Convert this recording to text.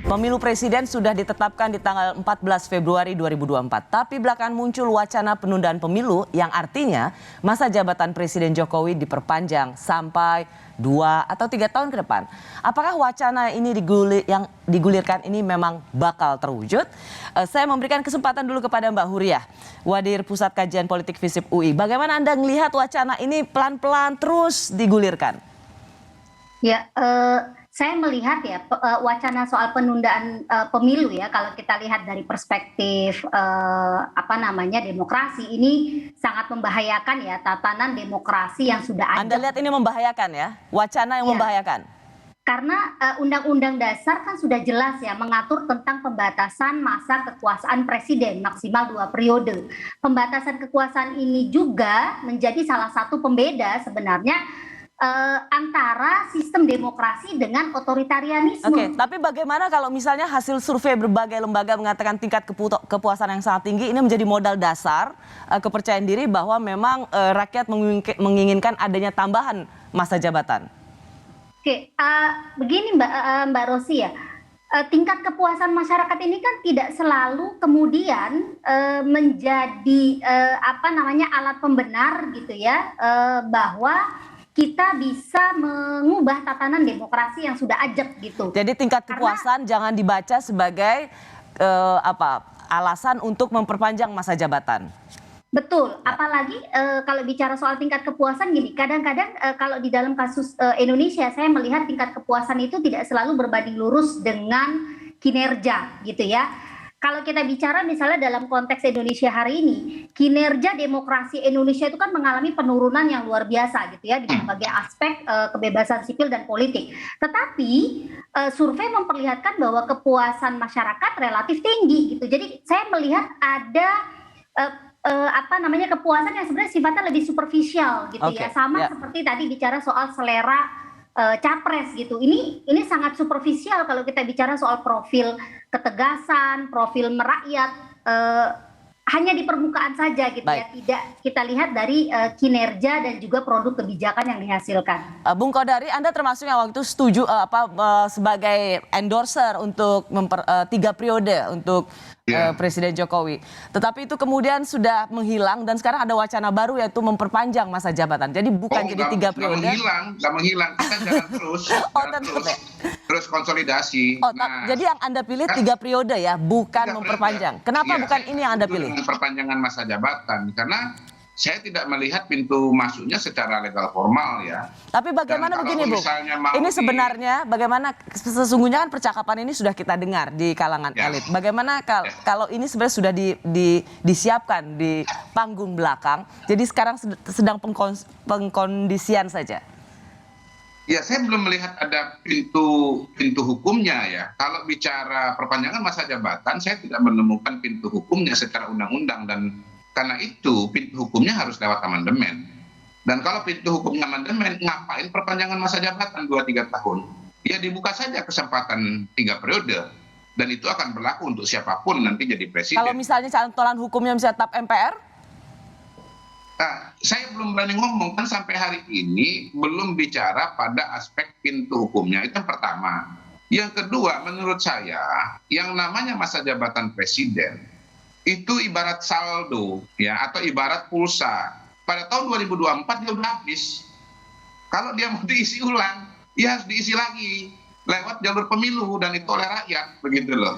Pemilu presiden sudah ditetapkan di tanggal 14 Februari 2024. Tapi belakangan muncul wacana penundaan pemilu yang artinya masa jabatan Presiden Jokowi diperpanjang sampai 2 atau 3 tahun ke depan. Apakah wacana ini yang digulirkan ini memang bakal terwujud? Saya memberikan kesempatan dulu kepada Mbak Huriah, Wadir Pusat Kajian Politik FISIP UI. Bagaimana Anda melihat wacana ini pelan-pelan terus digulirkan? Ya, saya melihat ya wacana soal penundaan pemilu ya, kalau kita lihat dari perspektif demokrasi, ini sangat membahayakan ya tatanan demokrasi yang sudah ada. Anda lihat ini membahayakan ya, wacana yang membahayakan. Karena Undang-Undang Dasar kan sudah jelas ya mengatur tentang pembatasan masa kekuasaan presiden maksimal 2 periode. Pembatasan kekuasaan ini juga menjadi salah satu pembeda sebenarnya antara sistem demokrasi dengan otoritarianisme. Oke, tapi bagaimana kalau misalnya hasil survei berbagai lembaga mengatakan tingkat kepuasan yang sangat tinggi, ini menjadi modal dasar kepercayaan diri bahwa memang rakyat menginginkan adanya tambahan masa jabatan? Oke, begini Mbak Rosi ya, tingkat kepuasan masyarakat ini kan tidak selalu kemudian menjadi alat pembenar gitu ya, bahwa kita bisa mengubah tatanan demokrasi yang sudah ajak gitu. Jadi tingkat kepuasan jangan dibaca sebagai alasan untuk memperpanjang masa jabatan. Betul, apalagi kalau bicara soal tingkat kepuasan gini, kadang-kadang kalau di dalam kasus Indonesia saya melihat tingkat kepuasan itu tidak selalu berbanding lurus dengan kinerja gitu ya. Kalau kita bicara misalnya dalam konteks Indonesia hari ini, kinerja demokrasi Indonesia itu kan mengalami penurunan yang luar biasa gitu ya di berbagai aspek kebebasan sipil dan politik. Tetapi survei memperlihatkan bahwa kepuasan masyarakat relatif tinggi gitu. Jadi saya melihat ada kepuasan yang sebenarnya sifatnya lebih superficial gitu ya. Sama seperti tadi bicara soal selera capres gitu. Ini sangat superficial kalau kita bicara soal profil ketegasan, profil merakyat, hanya di permukaan saja gitu. Baik. Ya, tidak kita lihat dari kinerja dan juga produk kebijakan yang dihasilkan. Bung Kodari, Anda termasuk yang waktu itu setuju sebagai endorser untuk 3 periode untuk Presiden Jokowi. Tetapi itu kemudian sudah menghilang dan sekarang ada wacana baru yaitu memperpanjang masa jabatan. Jadi bukan jadi 3 periode. Nggak menghilang. Kita jalan terus konsolidasi. Jadi yang Anda pilih 3 periode ya, bukan memperpanjang. Kenapa bukan ini yang Anda pilih? Perpanjangan masa jabatan, karena saya tidak melihat pintu masuknya secara legal formal ya. Tapi bagaimana begini Bu, ini sebenarnya bagaimana sesungguhnya kan percakapan ini sudah kita dengar di kalangan elit. Bagaimana kalau ini sebenarnya sudah disiapkan di panggung belakang, jadi sekarang sedang pengkondisian saja? Ya, saya belum melihat ada pintu hukumnya ya. Kalau bicara perpanjangan masa jabatan, saya tidak menemukan pintu hukumnya secara undang-undang, dan karena itu pintu hukumnya harus lewat amandemen. Dan kalau pintu hukumnya amandemen, ngapain perpanjangan masa jabatan 2-3 tahun? Ya dibuka saja kesempatan 3 periode. Dan itu akan berlaku untuk siapapun nanti jadi presiden. Kalau misalnya cantolan hukumnya bisa tetap MPR? Nah, saya belum berani ngomong, kan sampai hari ini belum bicara pada aspek pintu hukumnya. Itu yang pertama. Yang kedua, menurut saya yang namanya masa jabatan presiden itu ibarat saldo ya, atau ibarat pulsa. Pada tahun 2024 dia udah habis. Kalau dia mau diisi ulang, ya harus diisi lagi lewat jalur pemilu, dan itu oleh rakyat, begitu loh.